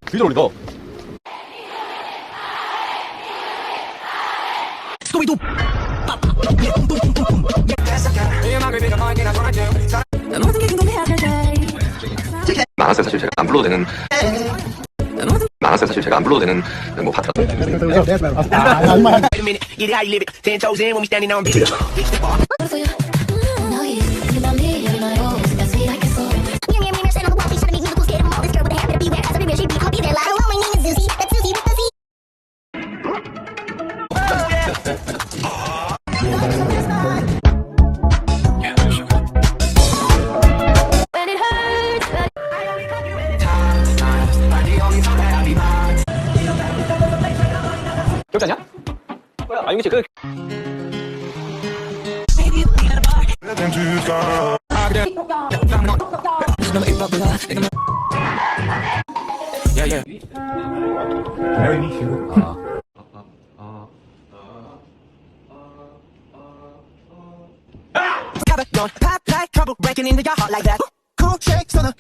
되게 잘 어울린다. 스토리도 많았어요. 사실 제가 안 불러도 되는 많았어요. 사실 제가 안 불러도 되는 뭐 파트가 기억지 않냐? 아, 용기 씨 그. Pop like trouble breaking into your heart like that. Cool shakes on the